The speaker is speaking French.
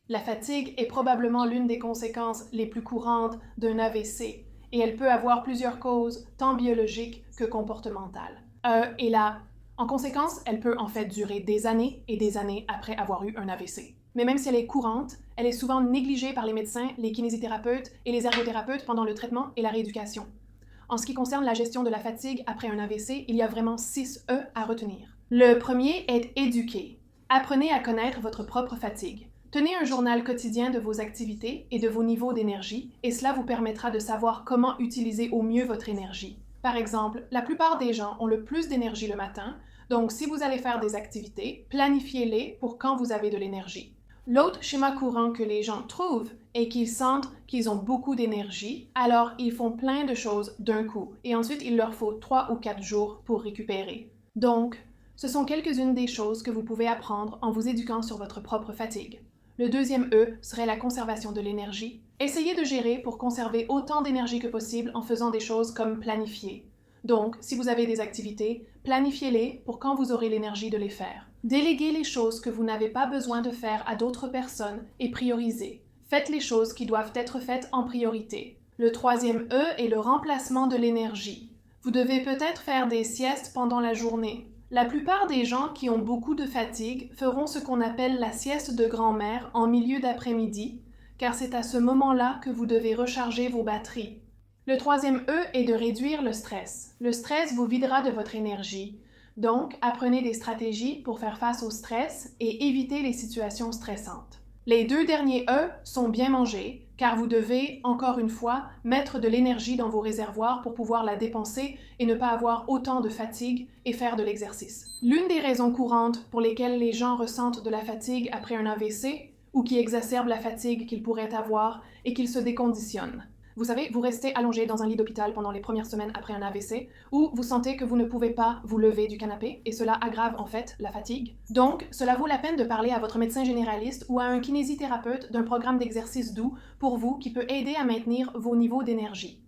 La fatigue est probablement l'une des conséquences les plus courantes d'un AVC et elle peut avoir plusieurs causes, tant biologiques que comportementales. En conséquence, elle peut en fait durer des années et des années après avoir eu un AVC. Mais même si elle est courante, elle est souvent négligée par les médecins, les kinésithérapeutes et les ergothérapeutes pendant le traitement et la rééducation. En ce qui concerne la gestion de la fatigue après un AVC, il y a vraiment 6 E à retenir. Le premier est éduquer. Apprenez à connaître votre propre fatigue. Tenez un journal quotidien de vos activités et de vos niveaux d'énergie, et cela vous permettra de savoir comment utiliser au mieux votre énergie. Par exemple, la plupart des gens ont le plus d'énergie le matin, donc si vous allez faire des activités, planifiez-les pour quand vous avez de l'énergie. L'autre schéma courant que les gens trouvent est qu'ils sentent qu'ils ont beaucoup d'énergie, alors ils font plein de choses d'un coup, et ensuite il leur faut 3 ou 4 jours pour récupérer. Donc, ce sont quelques-unes des choses que vous pouvez apprendre en vous éduquant sur votre propre fatigue. Le deuxième E serait la conservation de l'énergie. Essayez de gérer pour conserver autant d'énergie que possible en faisant des choses comme planifier. Donc, si vous avez des activités, planifiez-les pour quand vous aurez l'énergie de les faire. Déléguez les choses que vous n'avez pas besoin de faire à d'autres personnes et priorisez. Faites les choses qui doivent être faites en priorité. Le troisième E est le remplacement de l'énergie. Vous devez peut-être faire des siestes pendant la journée. La plupart des gens qui ont beaucoup de fatigue feront ce qu'on appelle la sieste de grand-mère en milieu d'après-midi, car c'est à ce moment-là que vous devez recharger vos batteries. Le troisième E est de réduire le stress. Le stress vous videra de votre énergie. Donc, apprenez des stratégies pour faire face au stress et éviter les situations stressantes. Les deux derniers E sont bien manger, car vous devez, encore une fois, mettre de l'énergie dans vos réservoirs pour pouvoir la dépenser et ne pas avoir autant de fatigue et faire de l'exercice. L'une des raisons courantes pour lesquelles les gens ressentent de la fatigue après un AVC ou qui exacerbent la fatigue qu'ils pourraient avoir est qu'ils se déconditionnent. Vous savez, vous restez allongé dans un lit d'hôpital pendant les premières semaines après un AVC, ou vous sentez que vous ne pouvez pas vous lever du canapé, et cela aggrave en fait la fatigue. Donc, cela vaut la peine de parler à votre médecin généraliste ou à un kinésithérapeute d'un programme d'exercice doux pour vous qui peut aider à maintenir vos niveaux d'énergie.